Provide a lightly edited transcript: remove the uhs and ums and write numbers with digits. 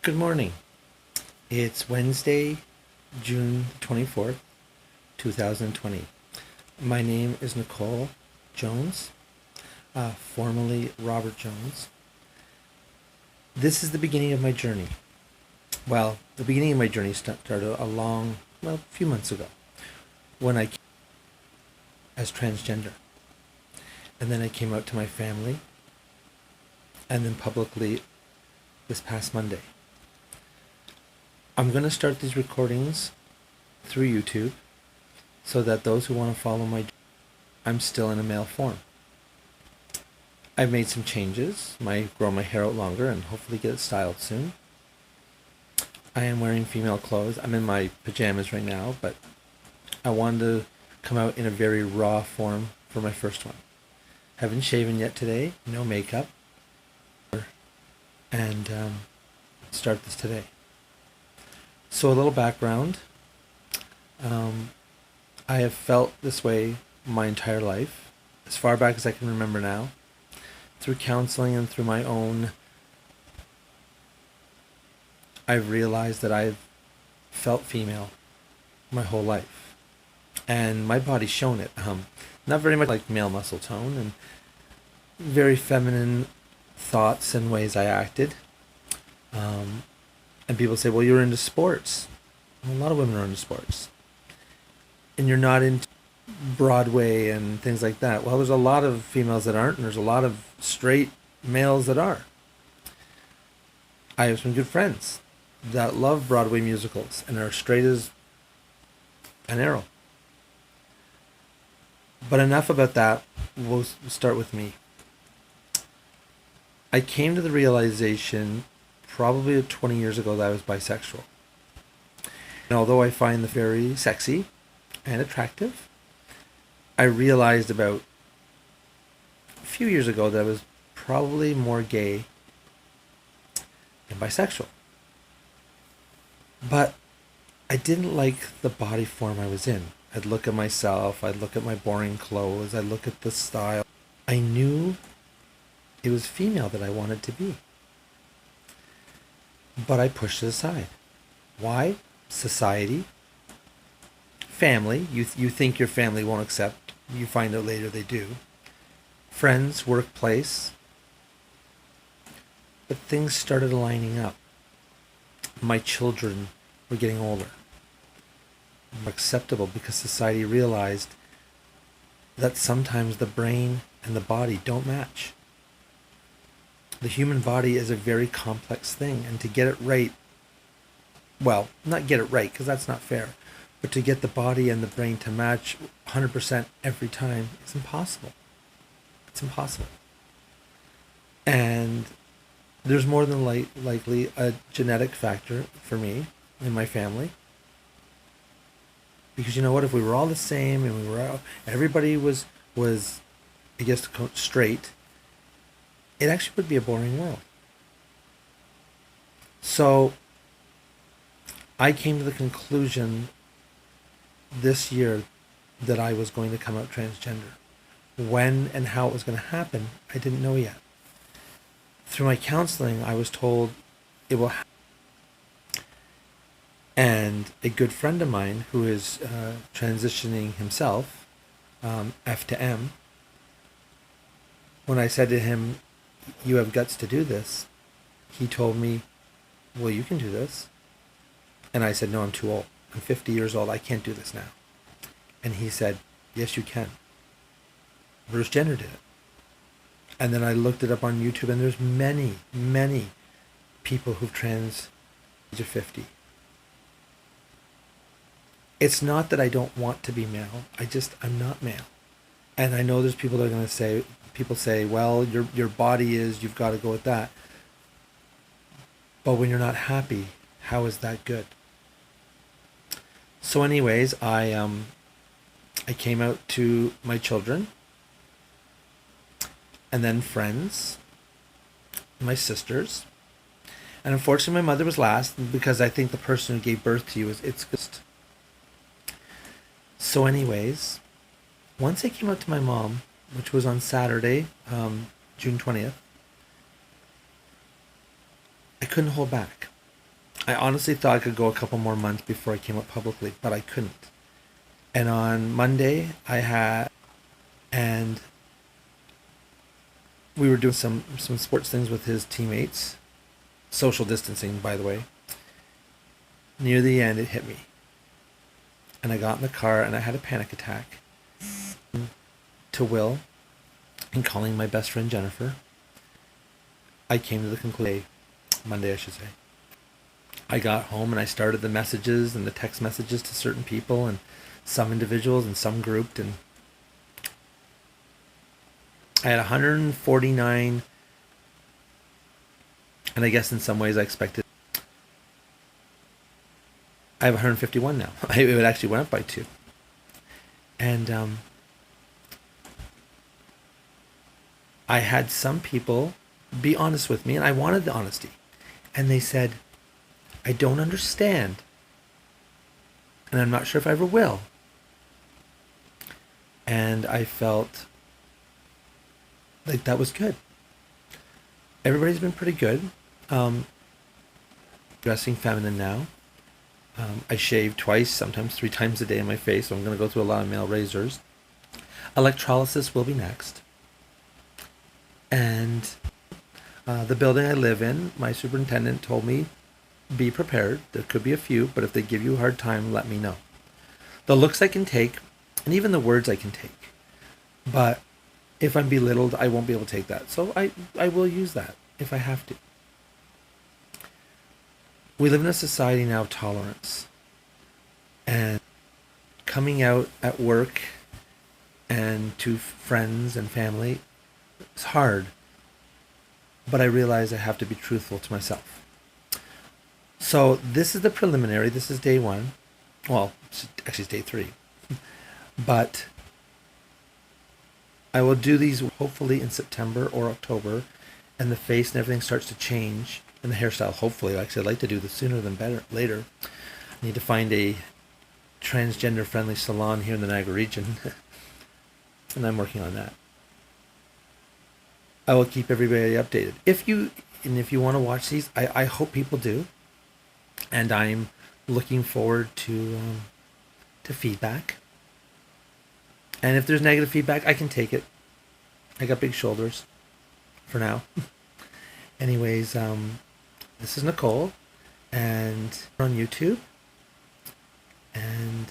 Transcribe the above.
Good morning. It's Wednesday, June 24th, 2020. My name is Nicole Jones, formerly Robert Jones. This is the beginning of my journey. Well, the beginning of my journey started a few months ago when I came as transgender. And then I came out to my family and then publicly this past Monday. I'm going to start these recordings through YouTube so that those who want to follow I'm still in a male form. I've made some changes. Might grow my hair out longer and hopefully get it styled soon. I am wearing female clothes. I'm in my pajamas right now, but I wanted to come out in a very raw form for my first one. Haven't shaven yet today, no makeup, and start this today. So a little background. I have felt this way my entire life, as far back as I can remember now, through counseling and through my own. I've realized that I've felt female my whole life, and my body's shown it. Not very much like male muscle tone, and very feminine thoughts and ways I acted. And people say, well, you're into sports. Well, a lot of women are into sports. And you're not into Broadway and things like that. Well, there's a lot of females that aren't, and there's a lot of straight males that are. I have some good friends that love Broadway musicals and are straight as an arrow. But enough about that. We'll start with me. I came to the realization probably 20 years ago that I was bisexual. And although I find them very sexy and attractive, I realized about a few years ago that I was probably more gay than bisexual. But I didn't like the body form I was in. I'd look at myself, I'd look at my boring clothes, I'd look at the style. I knew it was female that I wanted to be. But I pushed it aside. Why? Society. Family. You think your family won't accept. You find out later they do. Friends, workplace. But things started lining up. My children were getting older. More acceptable because society realized that sometimes the brain and the body don't match. The human body is a very complex thing, and to get it right, well, not get it right, because that's not fair, but to get the body and the brain to match 100% every time is impossible. It's impossible. And there's more than likely a genetic factor for me in my family. Because you know what, if we were all the same and everybody was I guess straight, it actually would be a boring world. So I came to the conclusion this year that I was going to come out transgender. When and how it was going to happen, I didn't know yet. Through my counseling, I was told it will happen. And a good friend of mine who is transitioning himself, F to M, when I said to him, you have guts to do this, he told me, well, you can do this. And I said, no, I'm too old. I'm 50 years old. I can't do this now. And he said, yes, you can. Bruce Jenner did it. And then I looked it up on YouTube, and there's many, many people who've trans age of 50. It's not that I don't want to be male. I'm not male. And I know there's people that are going to say, people say, well, your body is, you've got to go with that. But when you're not happy, how is that good? So anyways, I came out to my children, and then friends, my sisters. And unfortunately, my mother was last, because I think the person who gave birth to you it's just. So anyways, once I came out to my mom, which was on Saturday, June 20th, I couldn't hold back. I honestly thought I could go a couple more months before I came out publicly, but I couldn't. And on Monday, and we were doing some sports things with his teammates, social distancing, by the way. Near the end, it hit me, and I got in the car and I had a panic attack. To Will, and calling my best friend Jennifer, I came to the conclusion, Monday I should say. I got home and I started the messages and the text messages to certain people and some individuals and some grouped, and I had 149, and I guess in some ways I expected. I have 151 now. It actually went up by 2. And I had some people be honest with me, and I wanted the honesty. And they said, I don't understand, and I'm not sure if I ever will. And I felt like that was good. Everybody's been pretty good. Dressing feminine now. I shave twice, sometimes 3 times a day in my face, so I'm going to go through a lot of male razors. Electrolysis will be next. And the building I live in, my superintendent told me, be prepared. There could be a few, but if they give you a hard time, let me know. The looks I can take, and even the words I can take. But if I'm belittled, I won't be able to take that. So I will use that if I have to. We live in a society now of tolerance. And coming out at work and to friends and family, it's hard. But I realize I have to be truthful to myself. So this is the preliminary. This is day 1. Well, actually it's day 3. But I will do these hopefully in September or October, and the face and everything starts to change, and the hairstyle hopefully. Actually, I'd like to do this sooner than later. I need to find a transgender friendly salon here in the Niagara region, and I'm working on that. I will keep everybody updated. If you want to watch these, I hope people do, and I'm looking forward to feedback. And if there's negative feedback, I can take it. I got big shoulders for now. Anyways, this is Nicole, and on YouTube, and